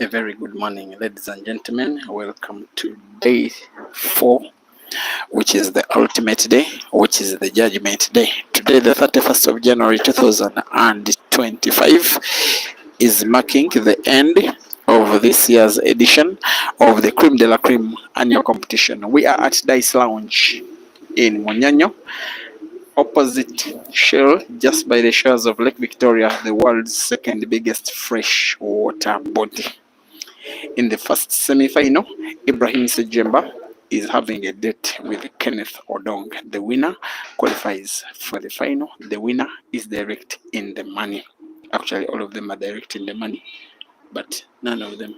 A very good morning, ladies and gentlemen. Welcome to day 4, which is the ultimate day, which is the judgment day. Today, the 31st of January 2025, is marking the end of this year's edition of the Creme de la Creme annual competition. We are at Dice Lounge in Monyanyo, opposite Shell, just by the shores of Lake Victoria, the world's second biggest freshwater body. In the first semi-final, Ibrahim Sejemba is having a date with Kenneth Odong. The winner qualifies for the final. The winner is direct in the money. Actually, all of them are direct in the money, but none of them.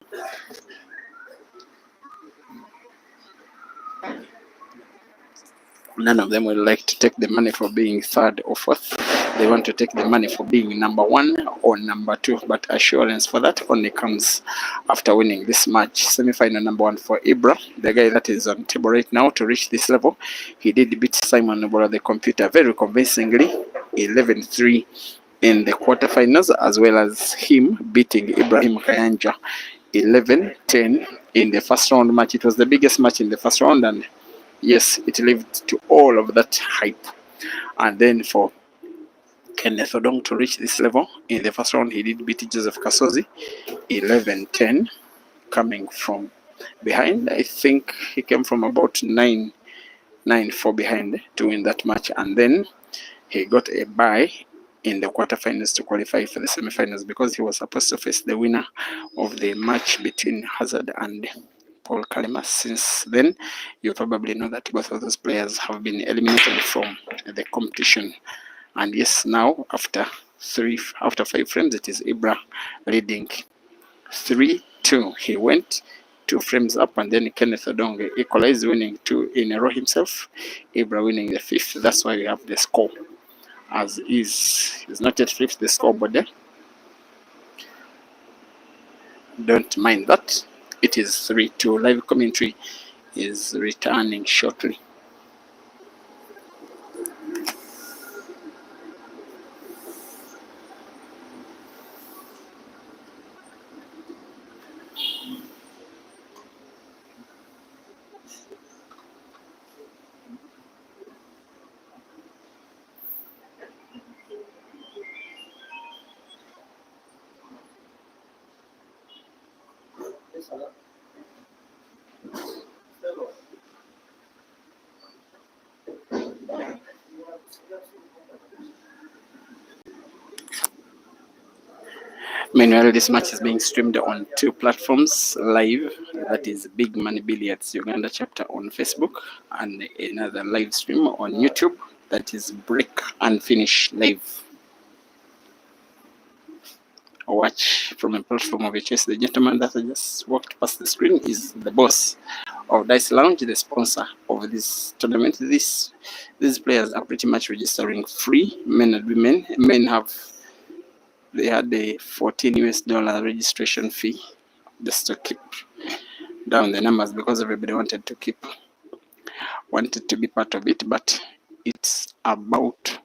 None of them will like to take the money for being third or fourth. They want to take the money for being number 1 or number 2. But assurance for that only comes after winning this match. Semi-final number 1 for IBRA, the guy that is on table right now to reach this level. He did beat Simon Nobora, the computer, very convincingly, 11-3 in the quarterfinals, as well as him beating Ibrahim Kayanja 11-10 in the first round match. It was the biggest match in the first round, and yes, it lived to all of that hype. And then for Kenneth Odong to reach this level in the first round, he did beat Joseph Kasozi 11-10, coming from behind. I think he came from about 9-4 behind to win that match, and then he got a bye in the quarterfinals to qualify for the semifinals, because he was supposed to face the winner of the match between Hazard and Paul Kalima. Since then, you probably know that both of those players have been eliminated from the competition. And yes, now after 5 frames, it is Ibra leading 3-2. He went 2 frames up, and then Kenneth Odong equalized, winning 2 in a row himself. Ibra winning the 5th. That's why we have the score as is. It's not yet flipped the scoreboard there. Don't mind that. It is 3-2. Live commentary is returning shortly. Meanwhile, this match is being streamed on 2 platforms live. That is Big Money Billiards Uganda chapter on Facebook, and another live stream on YouTube. That is Break and Finish Live. Watch from a platform of your choice. The gentleman that I just walked past the screen is the boss of Dice Lounge, the sponsor of this tournament. These players are pretty much registering free, men and women. Men they had a $14 registration fee just to keep down the numbers, because everybody wanted to be part of it. But it's about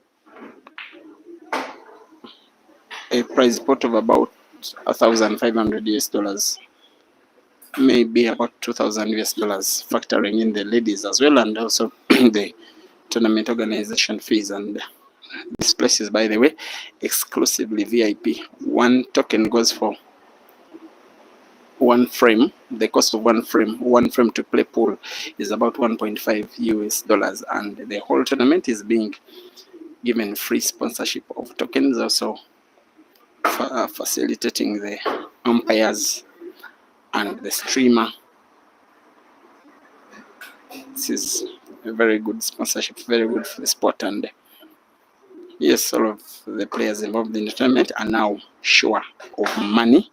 a prize pot of about $1,500, maybe about $2,000, factoring in the ladies as well, and also the tournament organization fees. And this place is, by the way, exclusively VIP. 1 token goes for 1 frame. The cost of 1 frame to play pool is about $1.5, and the whole tournament is being given free sponsorship of tokens, also facilitating the umpires and the streamer. This is a very good sponsorship, very good for the sport. And yes, all of the players involved in the tournament are now sure of money.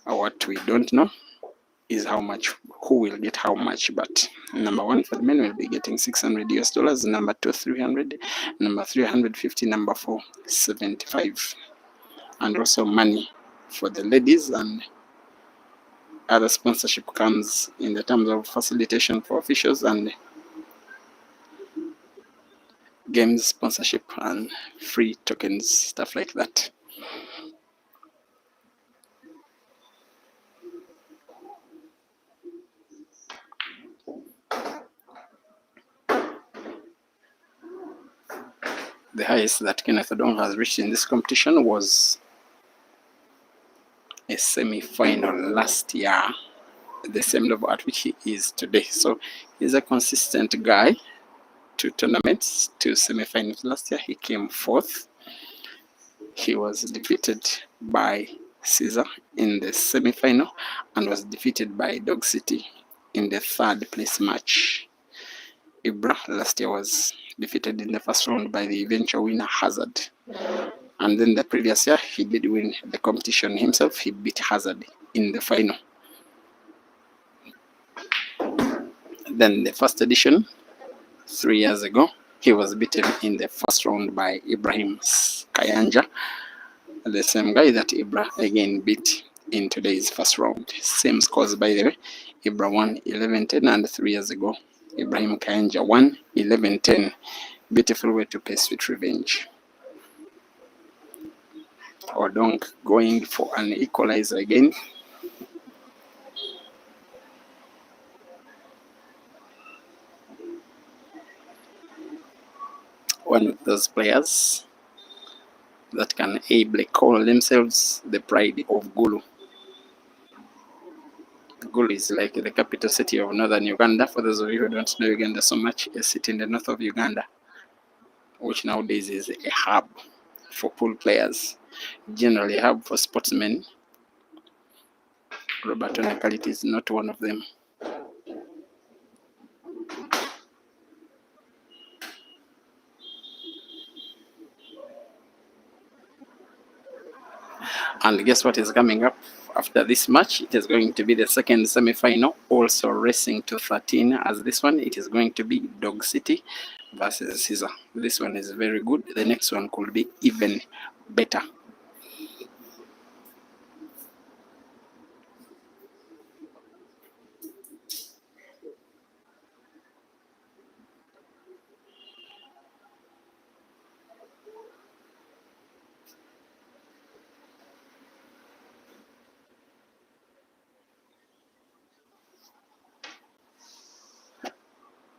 What we don't know is how much, who will get how much. But number 1 for the men will be getting $600, number 2 $300, number 3 $150, number 4 $75, and also money for the ladies. And other sponsorship comes in the terms of facilitation for officials and games sponsorship and free tokens, stuff like that. The highest that Kenneth Odong has reached in this competition was a semi-final last year, the same level at which he is today. So he's a consistent guy. 2 tournaments, 2 semi-finals. Last year he came 4th. He was defeated by Caesar in the semi-final and was defeated by Dog City in the 3rd place match. IBRA last year was defeated in the first round by the eventual winner Hazard. And then the previous year he did win the competition himself. He beat Hazard in the final. Then the first edition 3 years ago, he was beaten in the first round by Ibrahim Kayanja, the same guy that Ibra again beat in today's first round. Same scores, by the way. Ibra won 11-10, and 3 years ago, Ibrahim Kayanja won 11-10. Beautiful way to pay sweet revenge. Odong going for an equalizer again. One of those players that can ably call themselves the pride of Gulu. Gulu is like the capital city of northern Uganda. For those of you who don't know Uganda so much, a city in the north of Uganda, which nowadays is a hub for pool players, generally a hub for sportsmen. Roberto Nakaliti is not one of them. And guess what is coming up after this match? It is going to be the second semi-final, also racing to 13. As this one, it is going to be Dog City versus Caesar. This one is very good. The next one could be even better.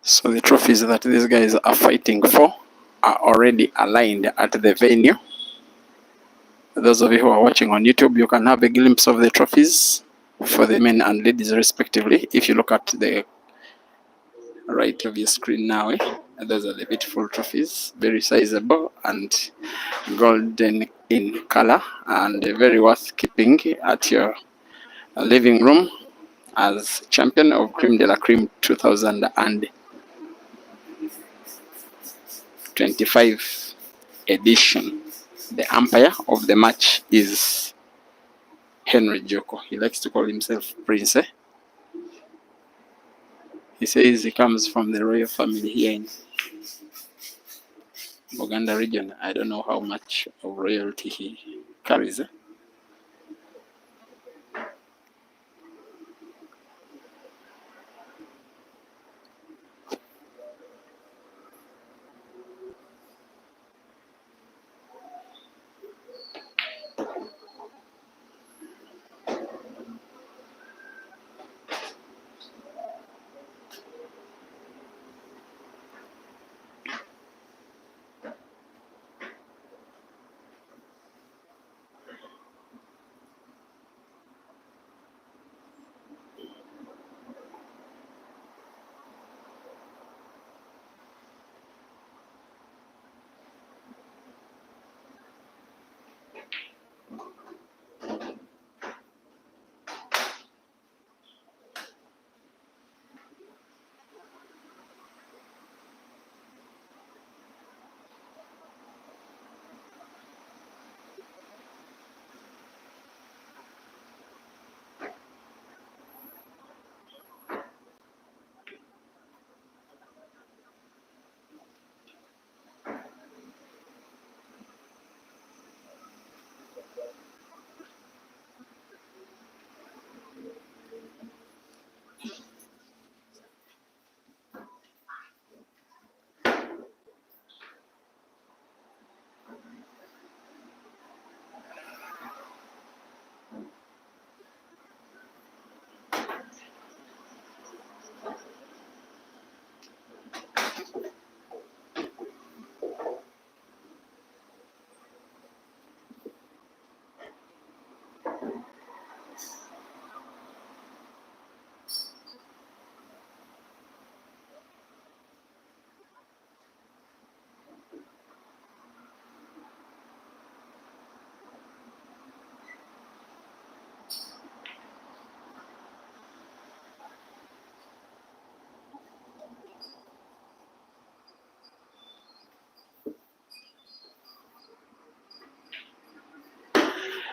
So the trophies that these guys are fighting for are already aligned at the venue. Those of you who are watching on YouTube, you can have a glimpse of the trophies for the men and ladies respectively. If you look at the right of your screen now, those are the beautiful trophies, very sizable and golden in color, and very worth keeping at your living room as champion of Creme de la Creme 2025 edition. The umpire of the match is Henry Joko. He likes to call himself Prince. He says he comes from the royal family here in Buganda region. I don't know how much of royalty he carries.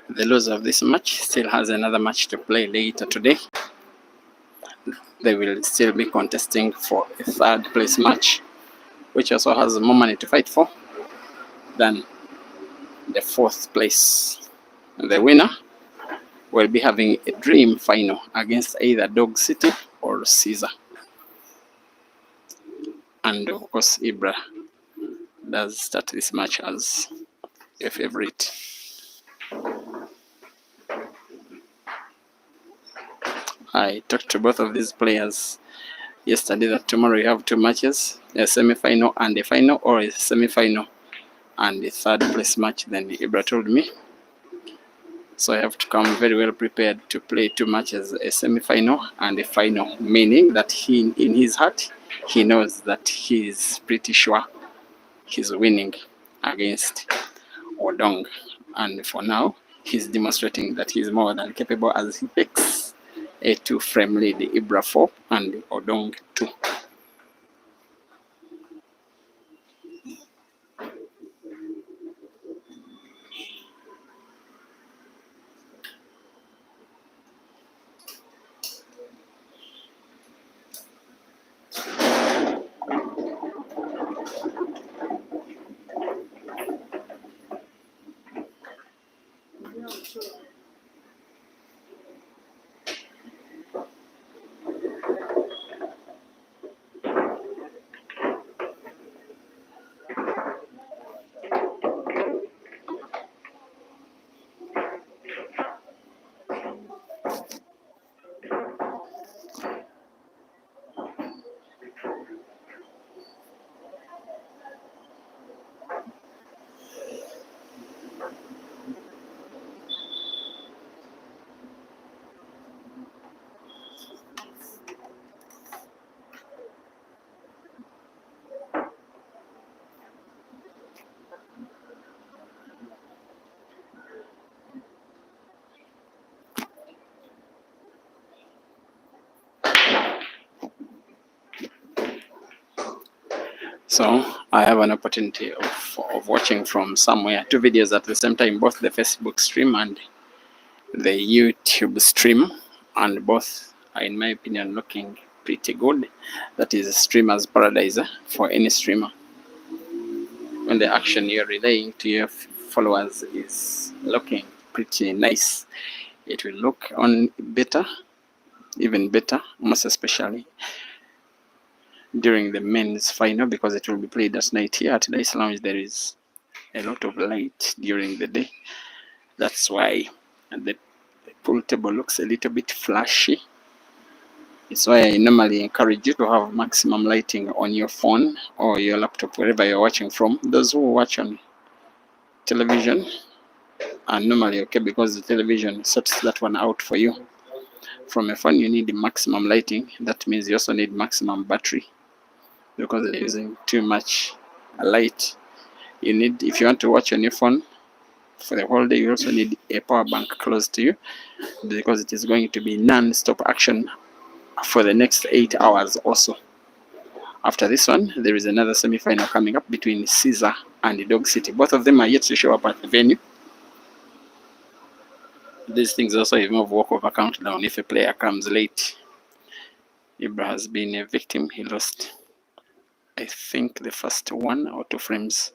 The loser of this match still has another match to play later today. They will still be contesting for a third place match, which also has more money to fight for than the fourth place. The winner will be having a dream final against either Dog City or Caesar. And of course, IBRA does start this match as a favorite. I talked to both of these players yesterday that tomorrow you have two matches, a semi-final and a final, or a semi-final and a third place match. Then IBRA told me, so I have to come very well prepared to play two matches, a semi-final and a final, meaning that he, in his heart, he knows that he is pretty sure he's winning against ODONG. And for now, he's demonstrating that he's more than capable as he takes a 2-frame lead, IBRA 4 and ODONG 2. So I have an opportunity of watching from somewhere two videos at the same time, both the Facebook stream and the YouTube stream, and both are, in my opinion, looking pretty good. That is a streamer's paradise for any streamer. When the action you're relaying to your followers is looking pretty nice, it will look on better, even better, most especially during the men's final, because it will be played at night. Here at the Ice Lounge there is a lot of light during the day. That's why the pool table looks a little bit flashy. It's why I normally encourage you to have maximum lighting on your phone or your laptop, wherever you're watching from. Those who watch on television are normally okay, because the television sorts that one out for you. From a phone you need the maximum lighting. That means you also need maximum battery, because they're using too much light. You need, if you want to watch on your phone for the whole day, you also need a power bank close to you, because it is going to be non-stop action for the next 8 hours also. After this one, there is another semi-final coming up between Caesar and Dog City. Both of them are yet to show up at the venue. These things also involve walkover countdown if a player comes late. IBRA has been a victim. He lost, I think, the first 1 or 2 frames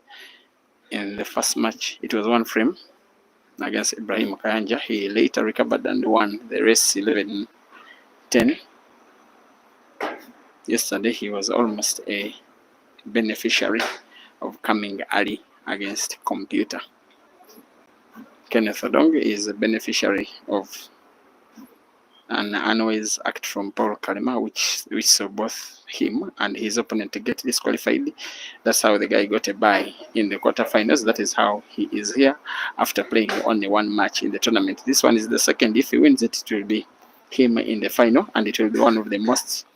in the first match. It was 1 frame against Ibrahim Kayanja. He later recovered and won the race 11-10. Yesterday he was almost a beneficiary of coming early against Computer. Kenneth Odong is a beneficiary of an unwise act from Paul Kalema, which saw both him and his opponent to get disqualified. That's how the guy got a bye in the quarterfinals. That is how he is here after playing only 1 match in the tournament. This one is the second. If he wins it, it will be him in the final, and it will be one of the most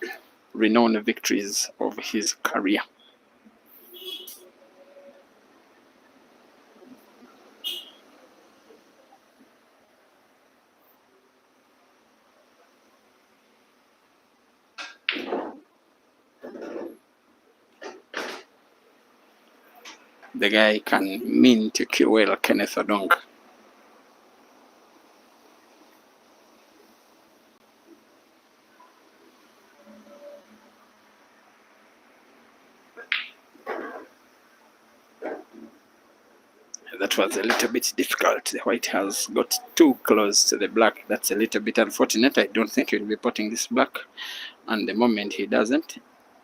renowned victories of his career. The guy can mean to kill well, Kenneth Odong. That was a little bit difficult. The white has got too close to the black. That's a little bit unfortunate. I don't think he'll be potting this black. And the moment he doesn't,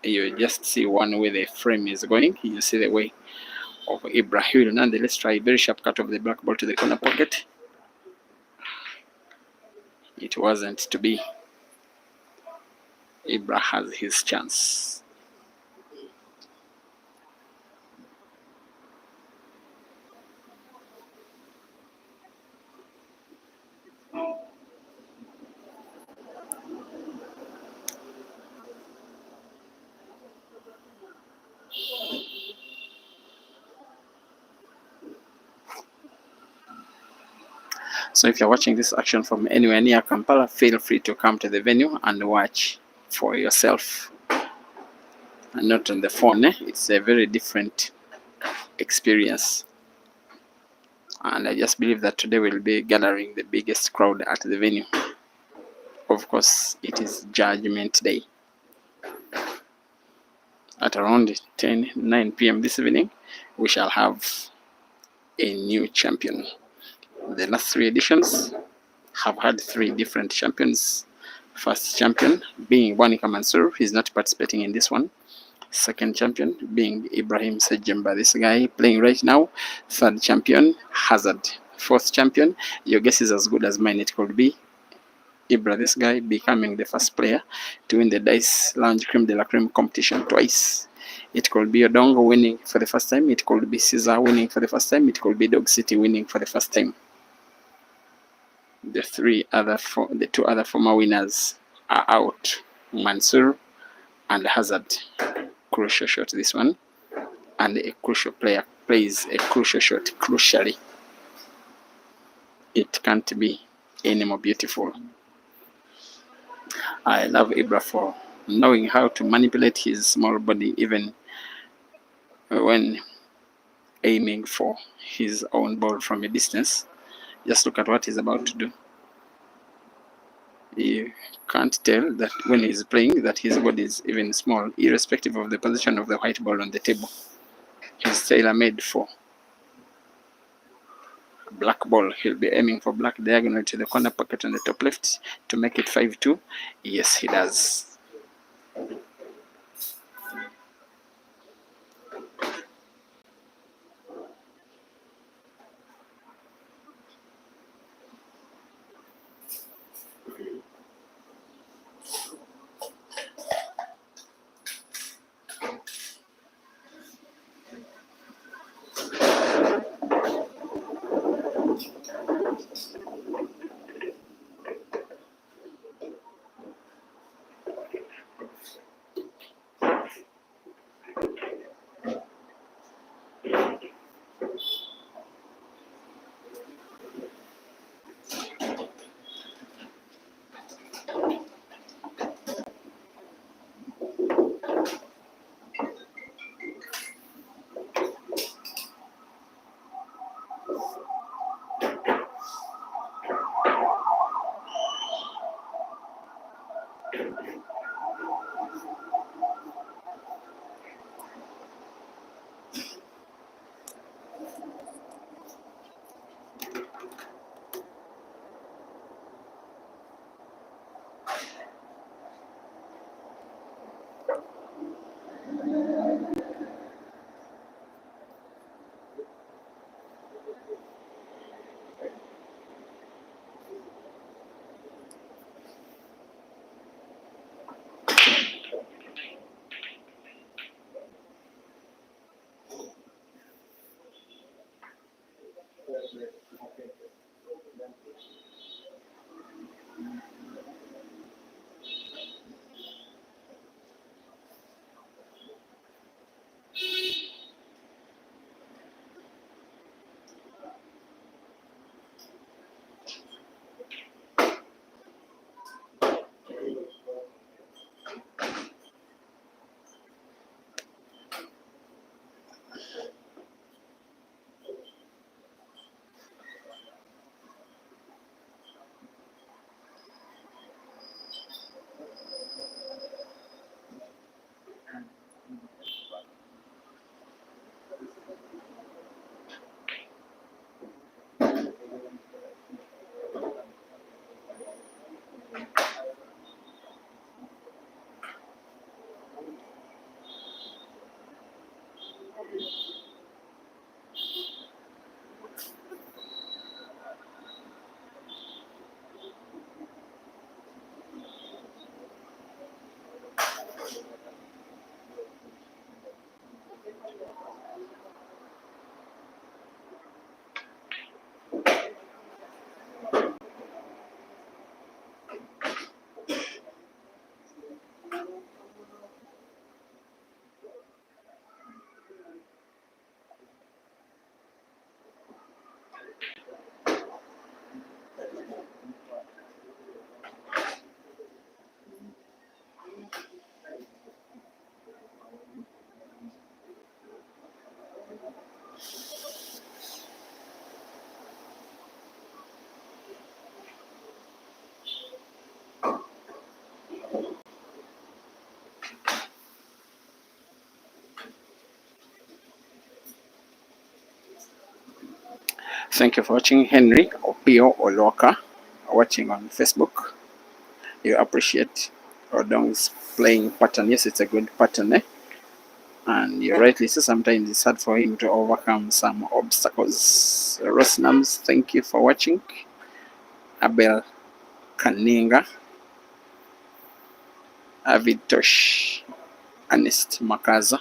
you just see one way the frame is going. You see the way of IBRA. He will nonetheless try a very sharp cut of the black ball to the corner pocket. It wasn't to be. IBRA has his chance. So if you're watching this action from anywhere near Kampala, feel free to come to the venue and watch for yourself. And not on the phone. It's a very different experience. And I just believe that today we'll be gathering the biggest crowd at the venue. Of course, it is Judgment Day. At around 9 p.m. this evening, we shall have a new champion. The last 3 editions have had 3 different champions. First champion being Wanika Mansour. He's not participating in this one. Second champion being Ibrahim Sejemba, this guy playing right now. Third champion, Hazard. Fourth champion, your guess is as good as mine. It could be Ibra, this guy becoming the first player to win the Dice Lounge Creme de la Creme competition twice. It could be ODONG winning for the first time. It could be Caesar winning for the first time. It could be Dog City winning for the first time. The 2 other former winners are out. Mansour and Hazard. Crucial shot, this one. And a crucial player plays a crucial shot crucially. It can't be any more beautiful. I love Ibra for knowing how to manipulate his small body even when aiming for his own ball from a distance. Just look at what he's about to do. You can't tell that when he's playing that his body is even small, irrespective of the position of the white ball on the table. He's tailor-made for black ball. He'll be aiming for black diagonal to the corner pocket on the top left to make it 5-2. Yes, he does. Thank you for watching. Henry Opio Oloka watching on Facebook. You appreciate Odong's playing pattern. Yes, it's a good pattern, and you rightly say sometimes it's hard for him to overcome some obstacles. Rosnams, thank you for watching. Abel Kaninga, Avitosh, Ernest Makaza,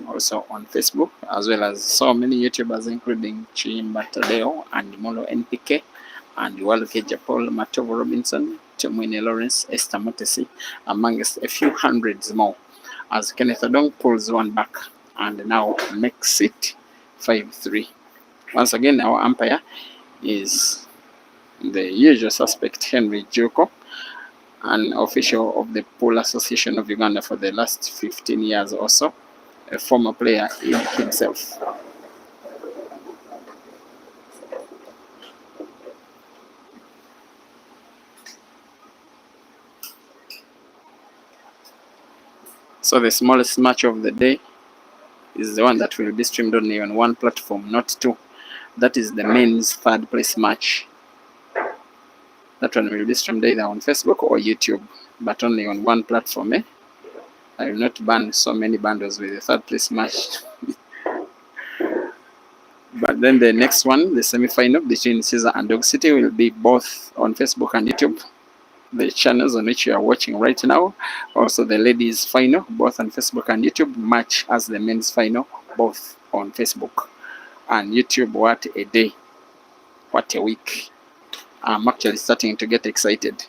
also on Facebook, as well as so many YouTubers, including Chimba Tadeo and Molo NPK, and Waluke Paul, Matovo Robinson, Temwine Lawrence, Esther Motesi, amongst a few hundreds more, as Kenneth Odong pulls one back and now makes it 5-3. Once again, our umpire is the usual suspect, Henry Joko, an official of the Pool Association of Uganda for the last 15 years or so, a former player himself. So the smallest match of the day is the one that will be streamed only on one platform, not two. That is the men's third place match. That one will be streamed either on Facebook or YouTube, but only on one platform. I will not ban so many bundles with the third place match. But then the next one, the semi-final between Caesar and Dog City, will be both on Facebook and YouTube, the channels on which you are watching right now. Also the ladies final, both on Facebook and YouTube, match as the men's final, both on Facebook and YouTube. What a day, what a week. I'm actually starting to get excited.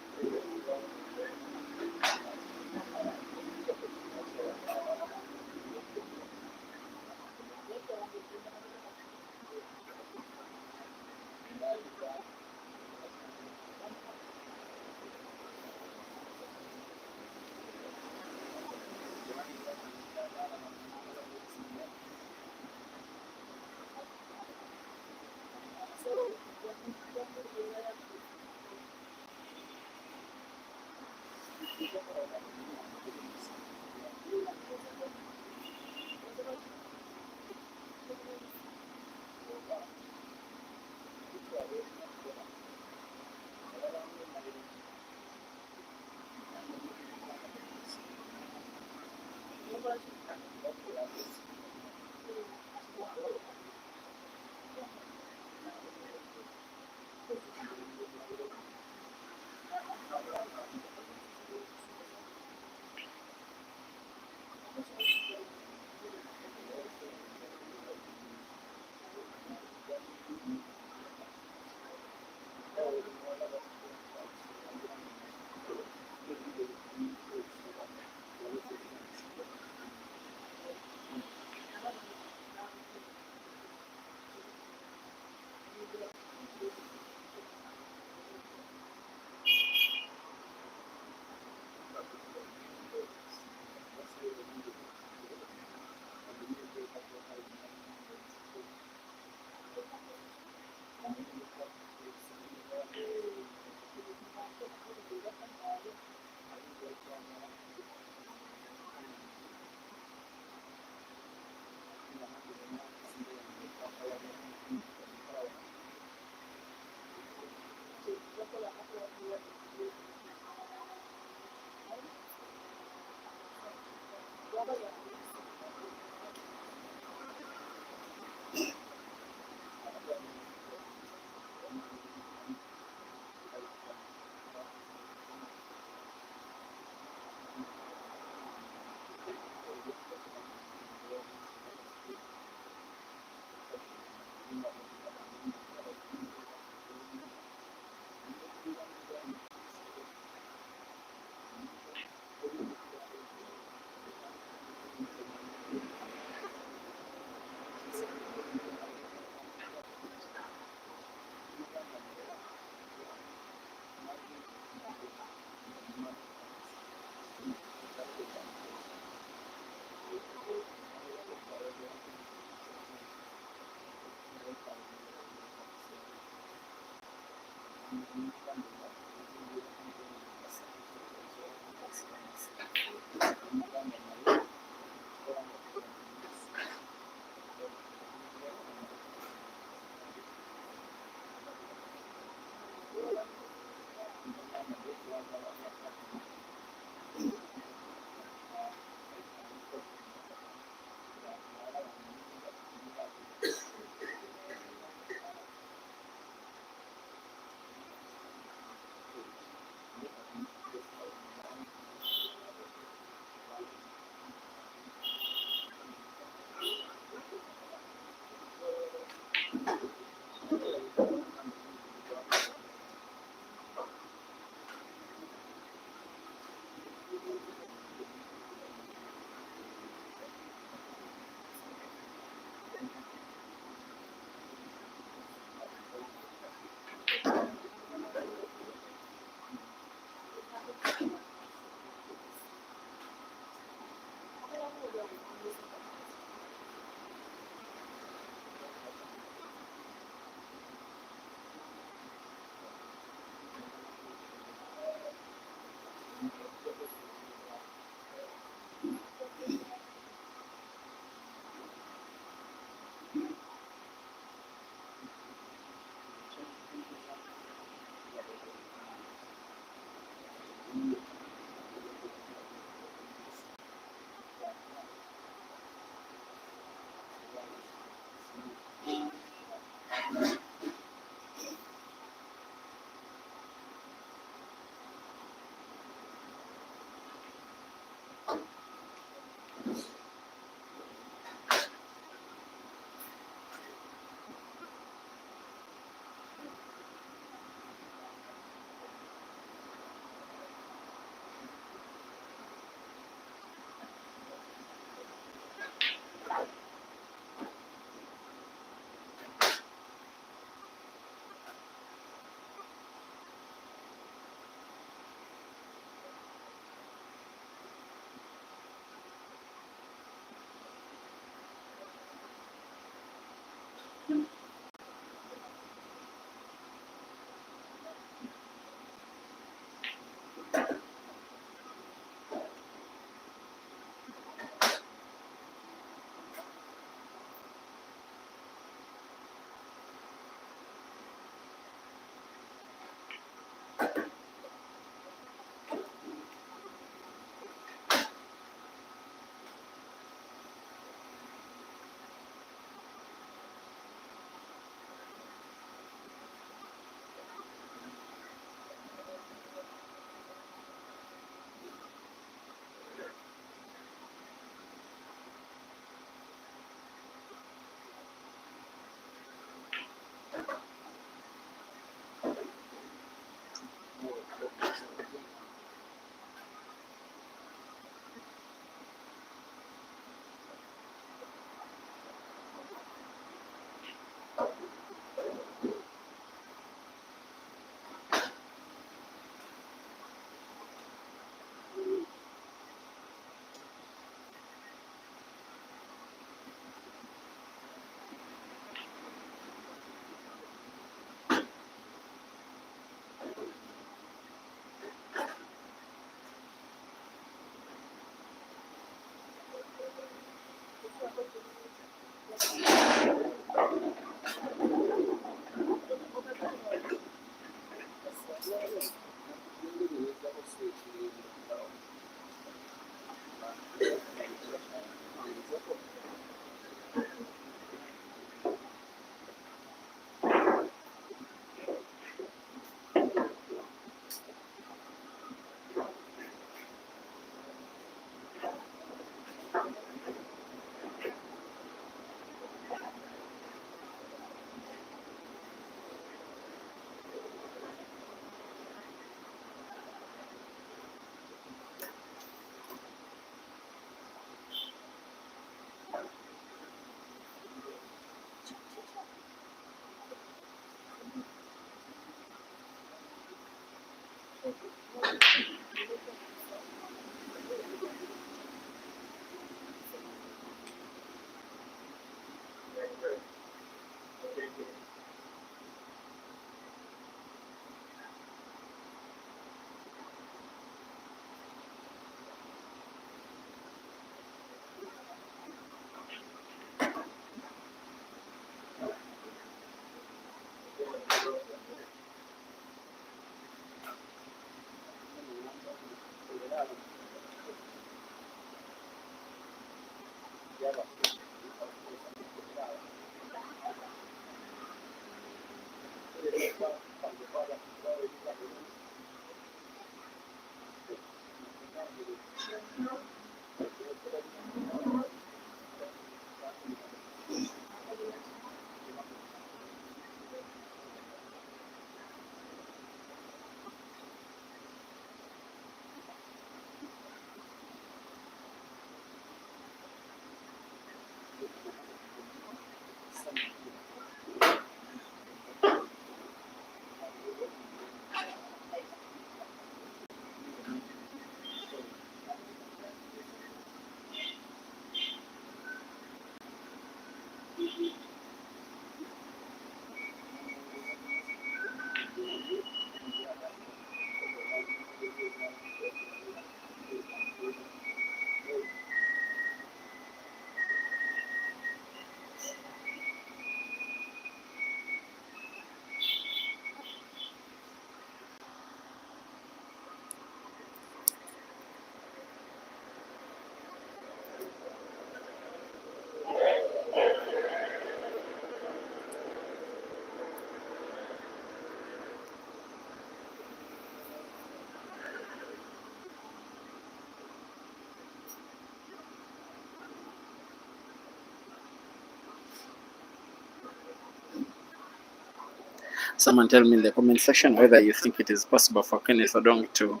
Someone tell me in the comment section whether you think it is possible for Kenneth Odong to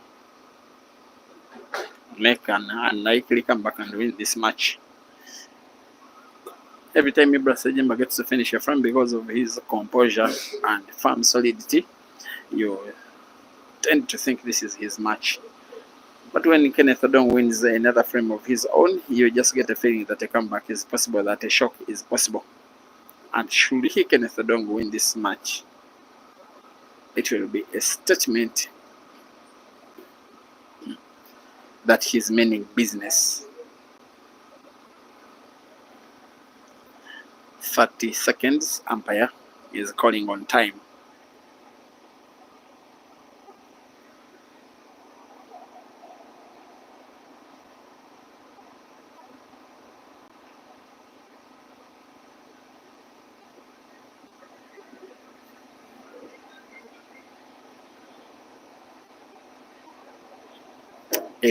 make an unlikely comeback and win this match. Every time IBRA Sejemba gets to finish a frame because of his composure and firm solidity, you tend to think this is his match. But when Kenneth Odong wins another frame of his own, you just get a feeling that a comeback is possible, that a shock is possible. And should he, Kenneth Odong, win this match, it will be a statement that he's meaning business. 30 seconds, umpire is calling on time.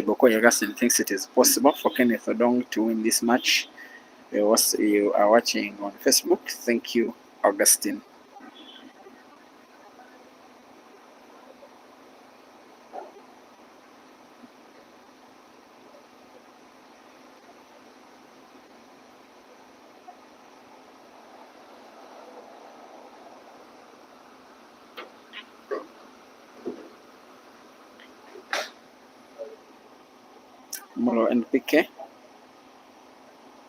Boko Augustine thinks it is possible for Kenneth Odong to win this match. You are watching on Facebook. Thank you, Augustine. Molo and PK,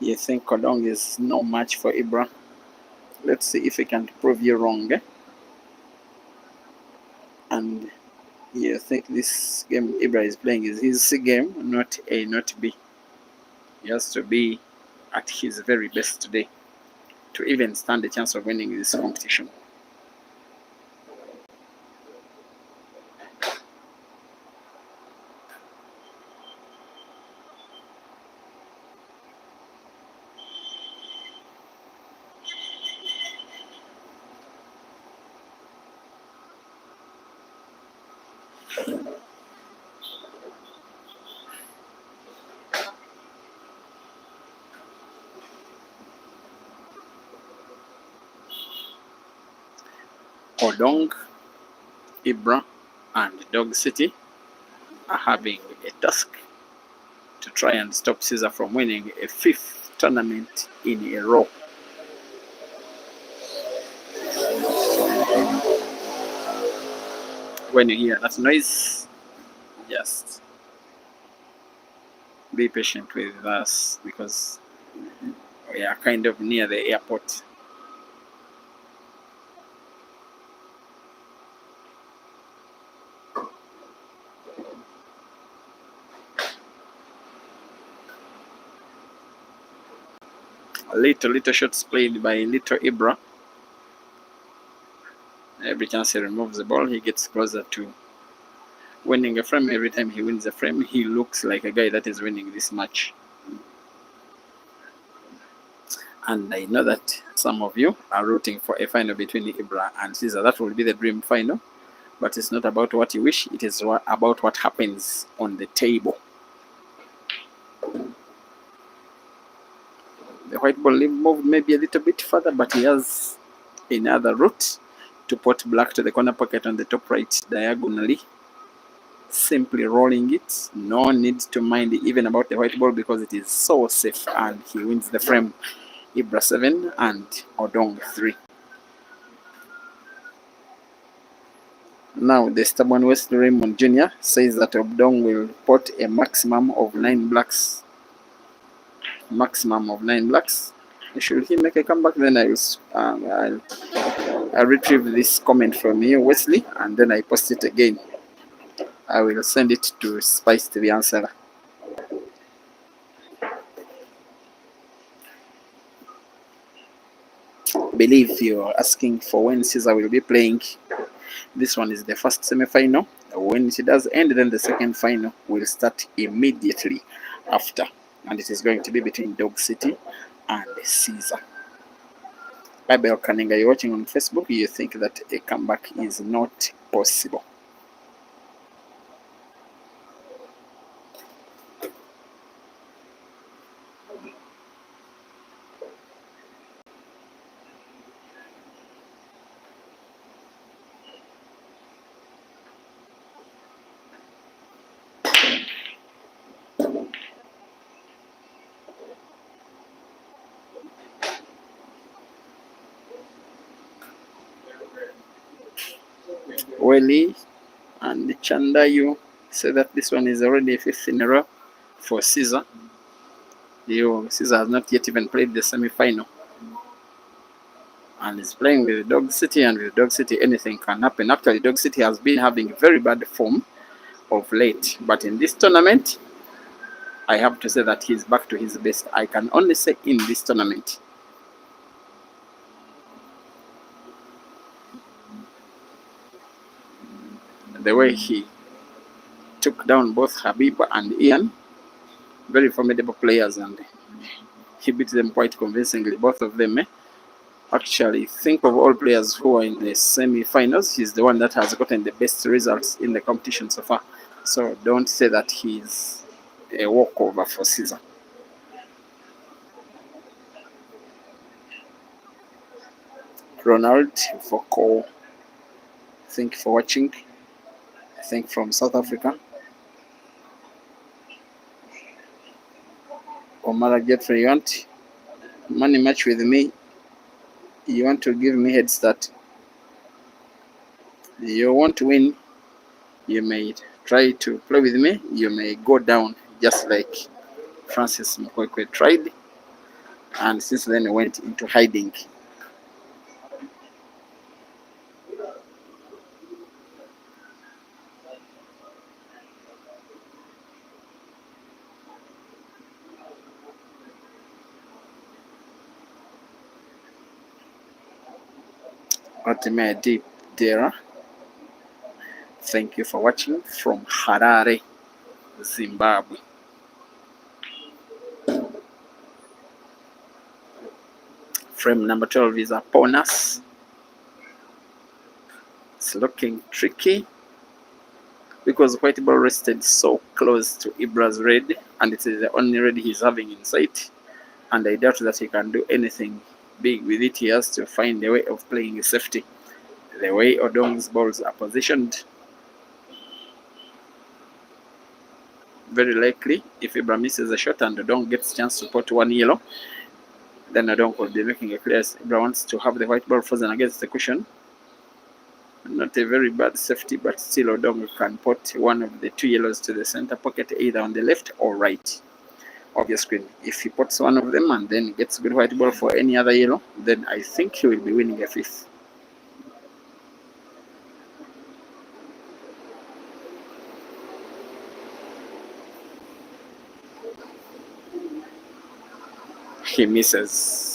you think Odong is no match for IBRA? Let's see if he can prove you wrong. And you think this game IBRA is playing is his game, not A, not B. He has to be at his very best today to even stand a chance of winning this competition. Odong, IBRA, and Dog City are having a task to try and stop Caesar from winning a 5th tournament in a row. When you hear that noise, Just be patient with us because we are kind of near the airport. Little shots played by little IBRA. Every chance he removes the ball, he gets closer to winning a frame. Every time he wins a frame, he looks like a guy that is winning this match. And I know that some of you are rooting for a final between IBRA and Caesar. That will be the dream final. But it's not about what you wish, it is about what happens on the table. The white ball moved maybe a little bit further, but he has another route to put black to the corner pocket on the top right diagonally. Simply rolling it. No need to mind even about the white ball because it is so safe, and he wins the frame. IBRA 7 and ODONG 3. Now the stubborn West Raymond Jr. says that ODONG will put a maximum of 9 blacks. Maximum of 9 blacks. Should he make a comeback, then I'll retrieve this comment from you, Wesley, and then I post it again. I will send it to Spice TV Answer. Believe you're asking for when Caesar will be playing. This one is the first semi-final. When it does end, then the second final will start immediately after, and it is going to be between Dog City and Caesar. Abel Kaninga, you're watching on Facebook. You think that a comeback is not possible? Welly and Chandayu say that this one is already a 5th in a row for Caesar. Caesar has not yet even played the semi-final, and is playing with Dog City, and with Dog City anything can happen. Actually, Dog City has been having very bad form of late, but in this tournament, I have to say that he's back to his best. I can only say in this tournament. The way he took down both Habib and Ian, very formidable players, and he beat them quite convincingly, both of them. Actually, think of all players who are in the semi-finals, he's the one that has gotten the best results in the competition so far. So don't say that he's a walkover for Caesar. Ronald Voko, thank you for watching. I think from South Africa. Omar Jeffrey, you want money match with me? You want to give me head start? You want to win? You may try to play with me. You may go down just like Francis Mkwekwe tried, and since then he went into hiding. Ultimate Deep Dera, thank you for watching from Harare, Zimbabwe. Frame number 12 is upon us. It's looking tricky because white ball rested so close to IBRA's red, and it is the only red he's having in sight, and I doubt that he can do anything big with it. He has to find a way of playing safety. The way ODONG's balls are positioned, very likely if IBRA misses a shot and ODONG gets a chance to put one yellow, then ODONG will be making a clear. IBRA wants to have the white ball frozen against the cushion. Not a very bad safety, but still Odong can put one of the two yellows to the center pocket, either on the left or right of your screen. If he puts one of them and then gets good white ball for any other yellow, then I think he will be winning a fifth. He misses.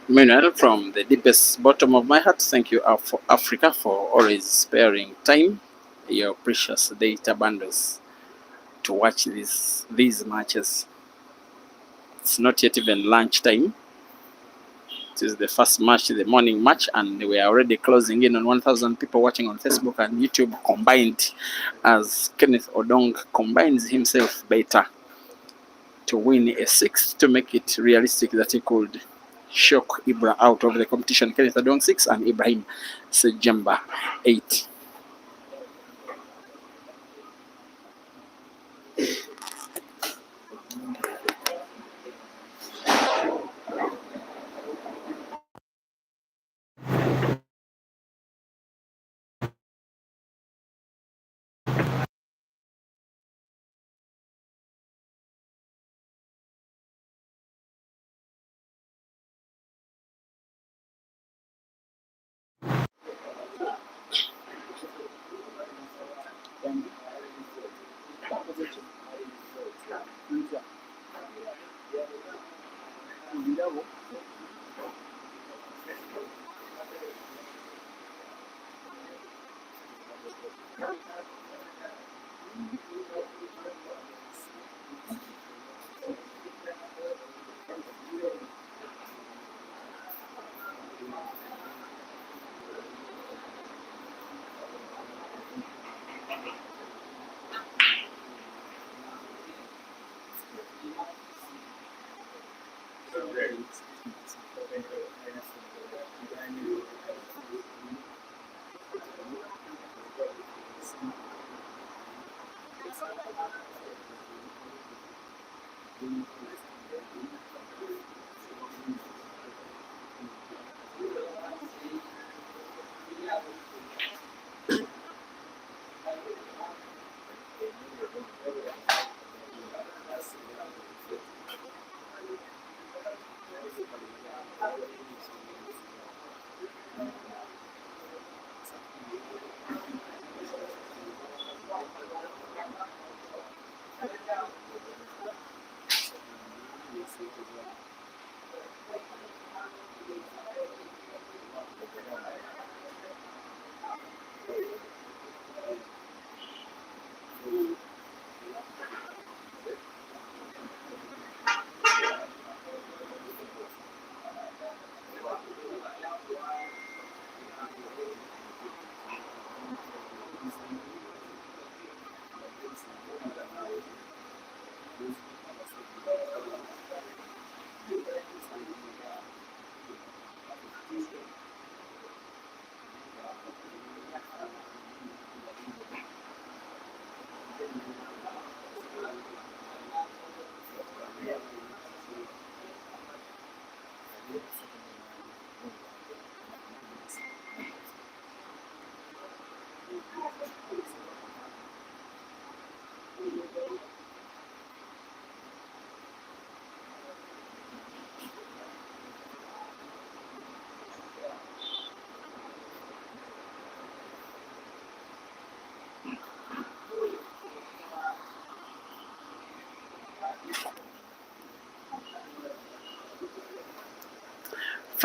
Meanwhile, from the deepest bottom of my heart, thank you for Africa for always sparing time, your precious data bundles to watch these matches. It's not yet even lunchtime. It is the first match, the morning match, and we are already closing in on 1,000 people watching on Facebook and YouTube combined, as Kenneth Odong combines himself better to win a sixth to make it realistic that he could shock IBRA out of the competition. Kenneth Odong 6 and Ibrahim Sejemba 8.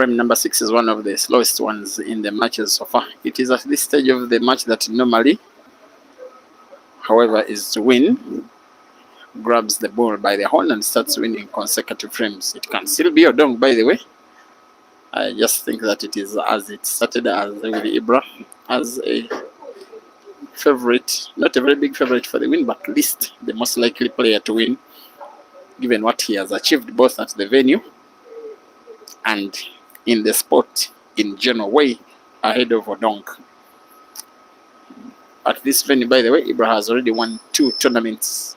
Frame number 6 is one of the slowest ones in the matches so far. It is at this stage of the match that normally, however, is to win, grabs the ball by the horn and starts winning consecutive frames. It can still be ODONG, by the way. I just think that it is as it started as with IBRA as a favorite, not a very big favorite for the win, but at least the most likely player to win, given what he has achieved both at the venue and in the sport in general, way ahead of ODONG. At this venue, by the way, IBRA has already won 2 tournaments.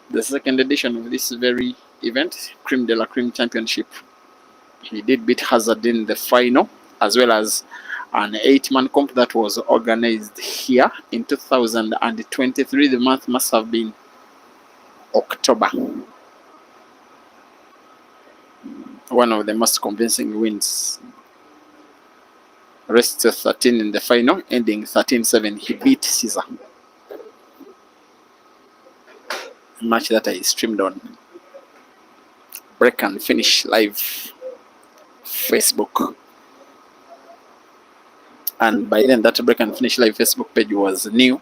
The second edition of this very event, CRE'ME de la CRE'ME Championship. He did beat Hazard in the final, as well as an 8-man comp that was organized here in 2023. The month must have been October. One of the most convincing wins. Rest to 13 in the final, ending 13-7. He beat Caesar. A match that I streamed on Break and Finish Live Facebook. And by then, that Break and Finish Live Facebook page was new.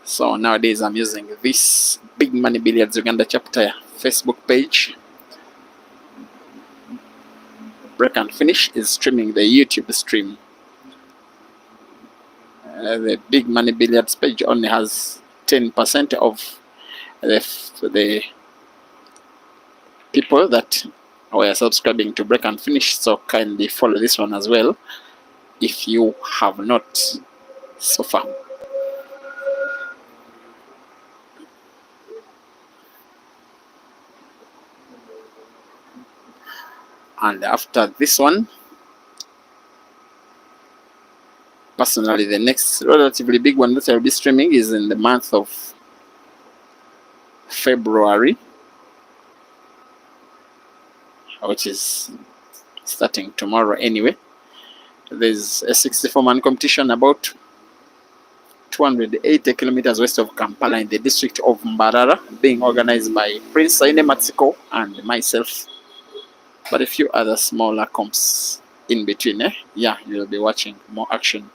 So nowadays, I'm using this Big Money Billiards Uganda chapter Facebook page. Break and Finish is streaming the YouTube stream. The Big Money Billiards page only has 10% of the people that were subscribing to Break and Finish, so kindly follow this one as well if you have not so far. And after this one, personally, the next relatively big one that I'll be streaming is in the month of February, which is starting tomorrow anyway. There's a 64-man competition about 280 kilometers west of Kampala in the district of Mbarara, being organized by Prince Saine Matsiko and myself, but a few other smaller comps in between. Yeah, you'll be watching more action.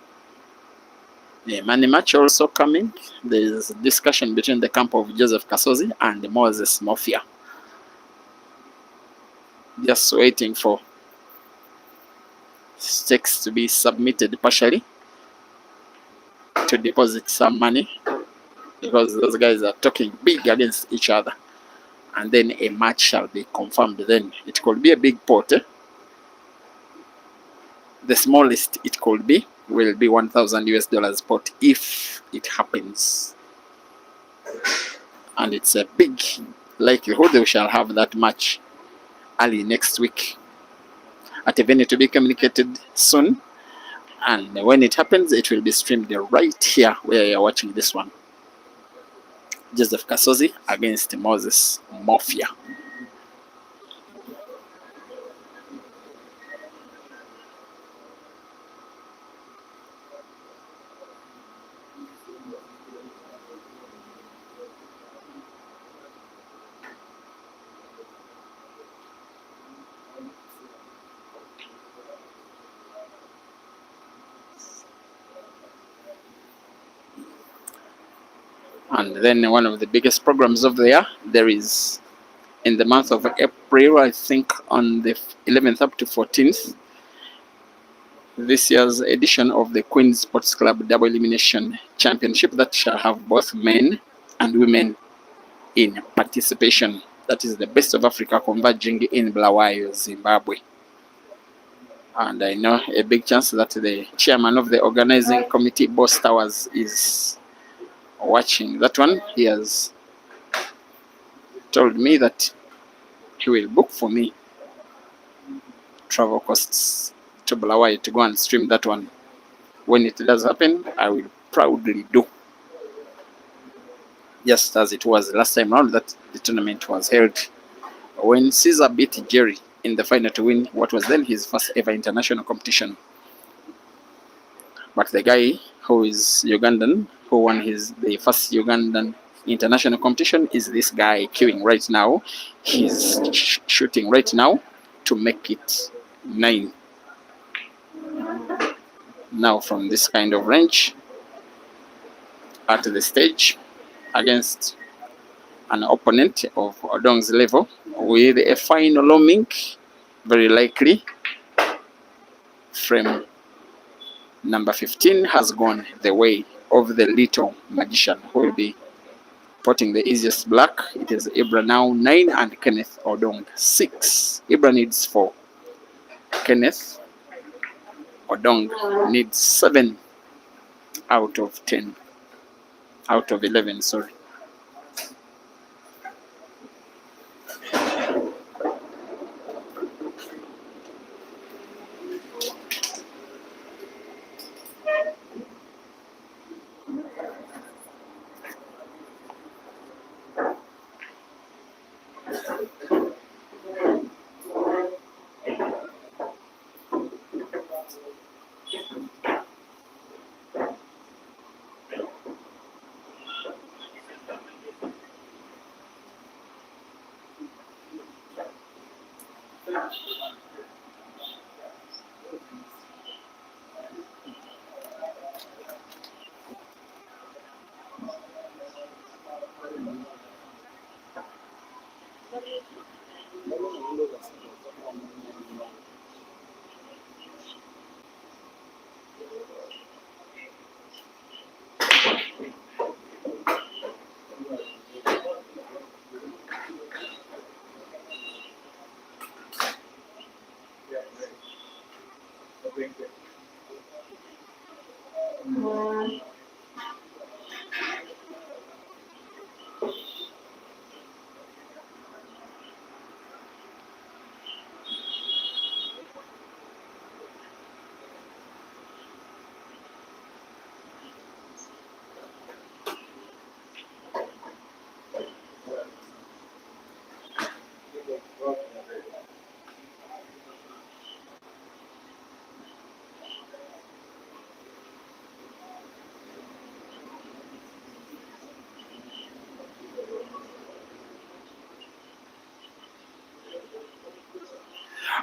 The money match also coming. There's a discussion between the camp of Joseph Kasozi and Moses Mofia. Just waiting for stakes to be submitted partially to deposit some money, because those guys are talking big against each other, and then a match shall be confirmed. Then it could be a big pot. The smallest it could be will be $1,000 pot if it happens, and it's a big likelihood we shall have that match early next week at a venue to be communicated soon. And when it happens, it will be streamed right here where you're watching this one. Joseph Kasozi against Moses Mofia. And then one of the biggest programs of the year, there is in the month of April, I think on the 11th up to 14th, this year's edition of the Queen's Sports Club Double Elimination Championship that shall have both men and women in participation. That is the best of Africa converging in Bulawayo, Zimbabwe. And I know a big chance that the chairman of the organizing committee, Boss Towers, is watching that one. He has told me that he will book for me travel costs to Bulawayo to go and stream that one. When it does happen, I will proudly do, just as it was last time around that the tournament was held, when Caesar beat Jerry in the final to win what was then his first ever international competition. But the guy who is Ugandan, who won the first Ugandan international competition, is this guy queuing right now. He's shooting right now to make it 9. Now from this kind of range at the stage against an opponent of Odong's level with a final looming, very likely frame number 15 has gone the way of the little magician who will be potting the easiest black. It is IBRA now 9 and Kenneth Odong 6. IBRA needs 4. Kenneth Odong needs 7 out of 10. Out of 11, sorry.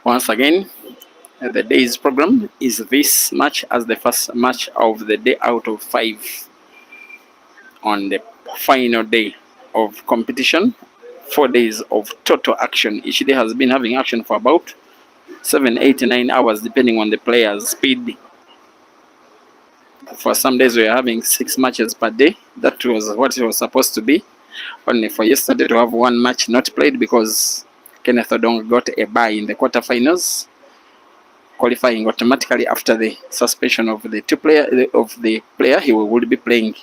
Once again, the day's program is this match as the first match of the day out of 5 on the final day of competition. 4 days of total action. Each day has been having action for about 7, 8, 9 hours depending on the player's speed. For some days we are having 6 matches per day. That was what it was supposed to be. Only for yesterday to have 1 match not played because Kenneth Odong got a bye in the quarterfinals, qualifying automatically after the suspension of the player he would be playing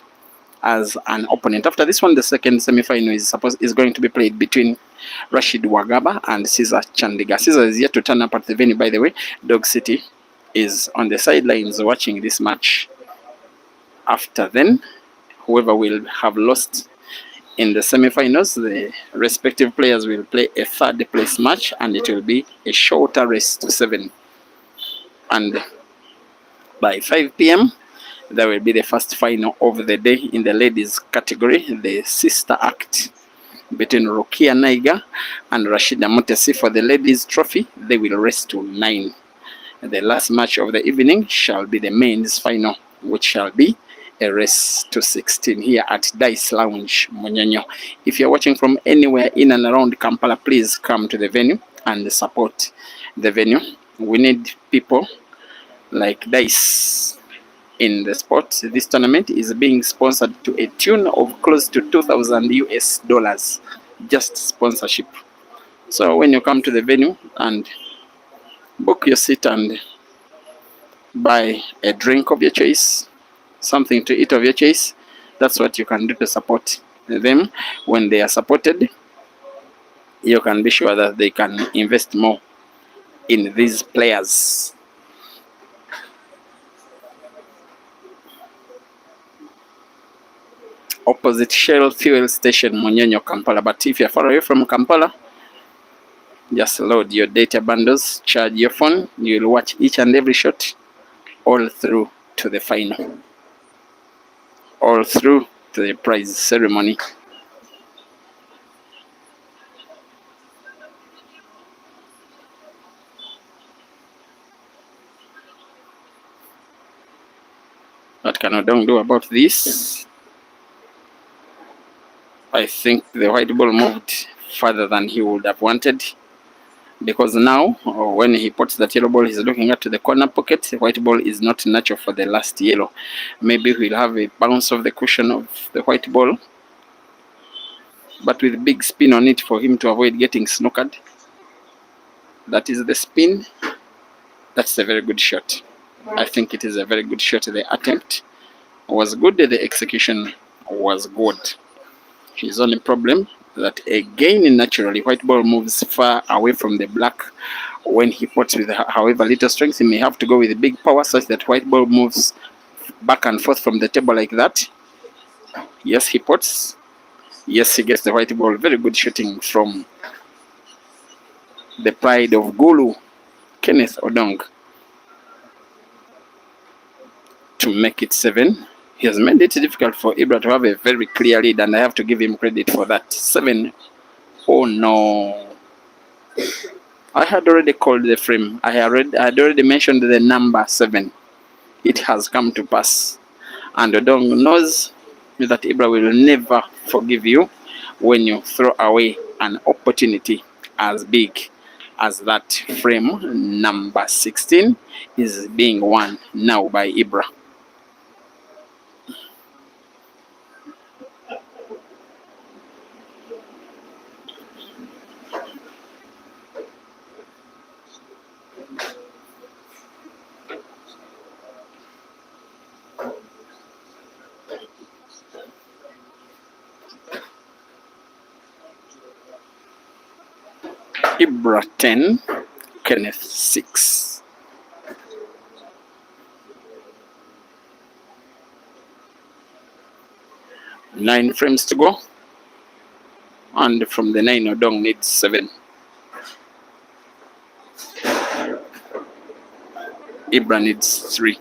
as an opponent. After this one, the second semi-final is going to be played between Rashid Wagaba and Caesar Chandiga. Caesar is yet to turn up at the venue, by the way. Dog City is on the sidelines watching this match. After then, whoever will have lost in the semi-finals, the respective players will play a third place match, and it will be a shorter race to 7. And by 5 p.m., there will be the first final of the day in the ladies category, the sister act between Rukia Naiga and Rashida Mutesi for the ladies trophy. They will race to 9. The last match of the evening shall be the men's final, which shall be a race to 16 here at Dice Lounge, Munyenyo. If you're watching from anywhere in and around Kampala, please come to the venue and support the venue. We need people like Dice in the sport. This tournament is being sponsored to a tune of close to $2,000 just sponsorship. So when you come to the venue and book your seat and buy a drink of your choice, something to eat of your choice, that's what you can do to support them. When they are supported, you can be sure that they can invest more in these players. Opposite Shell fuel station, Munyenyo, Kampala. But if you're far away from Kampala, just load your data bundles, charge your phone, you'll watch each and every shot all through to the final, all through to the prize ceremony. can ODONG do about this? I think the white ball moved further than he would have wanted, because now when he puts that yellow ball, he's looking at the corner pocket. The white ball is not natural for the last yellow. Maybe we'll have a bounce of the cushion of the white ball, but with big spin on it for him to avoid getting snookered. That is the spin. That's a very good shot. I think it is a very good shot. The attempt was good, the execution was good. His only problem that again, naturally, white ball moves far away from the black. When he puts with however little strength, he may have to go with big power such that white ball moves back and forth from the table like that. Yes, he puts. Yes, he gets the white ball. Very good shooting from the pride of Gulu, Kenneth ODONG, to make it 7. He has made it difficult for IBRA to have a very clear lead, and I have to give him credit for that. 7. Oh no. I had already called the frame. I had already mentioned the number 7. It has come to pass. And ODONG knows that IBRA will never forgive you when you throw away an opportunity as big as that. Frame number 16 is being won now by IBRA. IBRA 10, Kenneth 6. Nine frames to go, and from the 9, ODONG needs 7. IBRA needs 3.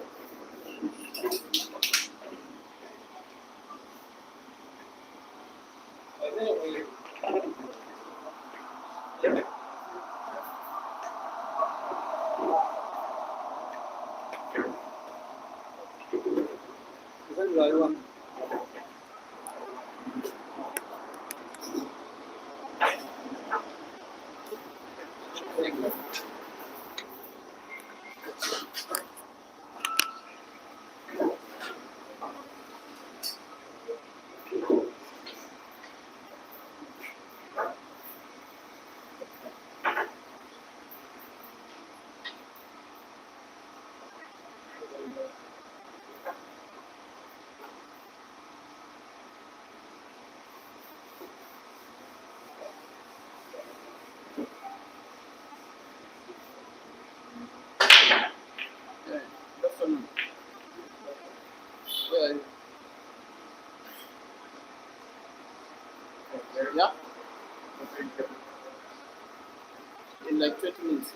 Yeah, in like 20 minutes.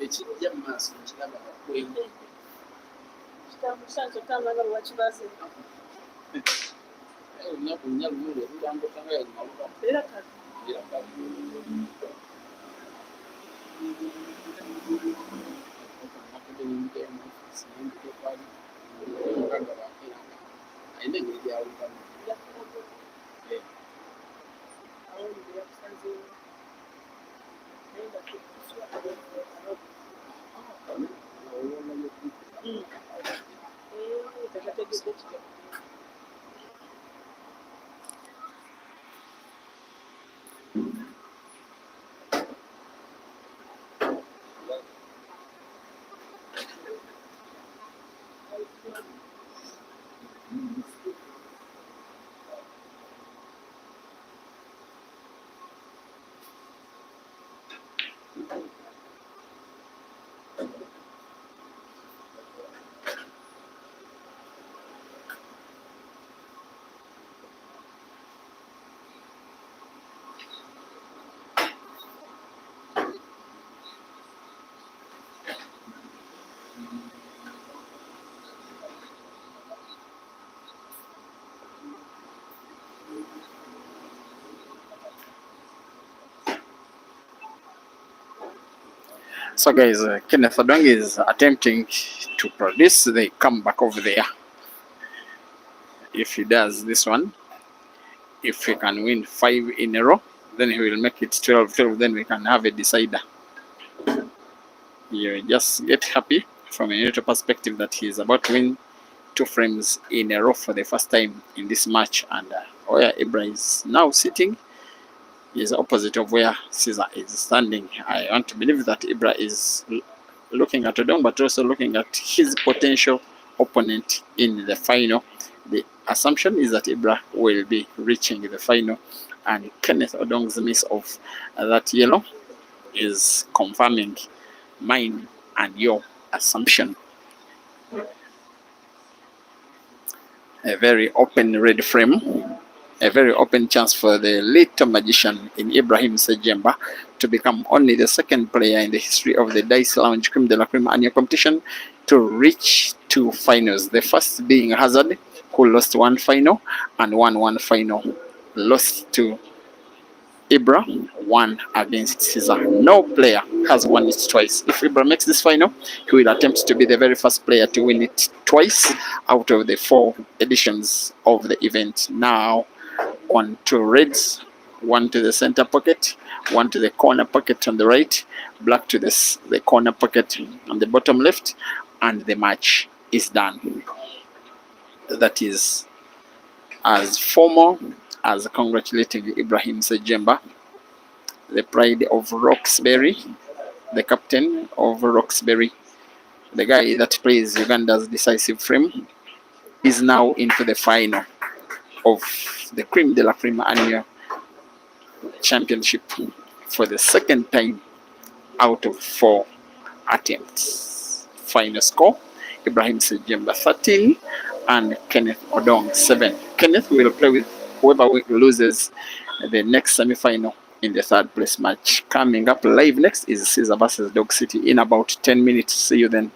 ekijja mu maaso nkiraba kwenge kitamusanze kamanga lwakibaze olunaku lunya lumu lwe lulambuka nga yalumaluka era kati era kati ayina engeri gyawulikamu awulire yakusanzeewo naye nga tekuswa takategedde kitya So guys, Kenneth Odong is attempting to produce the comeback over there. If he does this one, if he can win 5 in a row, then he will make it 12-12. Then we can have a decider. You just get happy from a neutral perspective that he is about to win 2 frames in a row for the first time in this match. And where IBRA is now sitting is opposite of where Caesar is standing. I want to believe that IBRA is looking at Odong, but also looking at his potential opponent in the final. The assumption is that IBRA will be reaching the final, and Kenneth Odong's miss of that yellow is confirming mine and your assumption. A very open red frame, a very open chance for the little magician in Ibrahim Sejemba to become only the second player in the history of the Dice Lounge Creme de la Creme annual competition to reach 2 finals. The first being Hazard, who lost 1 final and won 1 final. Lost to IBRA, 1 against Caesar. No player has won it twice. If IBRA makes this final, he will attempt to be the very first player to win it twice out of the 4 editions of the event. Now on 2 reds, 1 to the center pocket, 1 to the corner pocket on the right, black to the corner pocket on the bottom left, and the match is done. That is as formal as congratulating Ibrahim Sejemba, the pride of Roxbury, the captain of Roxbury, the guy that plays Uganda's decisive frame, is now into the final of the Creme de la Creme annual championship for the second time out of 4 attempts. Final score, Ibrahim Sejemba 13 and Kenneth Odong 7. Kenneth will play with whoever loses the next semi-final in the 3rd place match. Coming up live next is Caesar versus Dog City in about 10 minutes. See you then.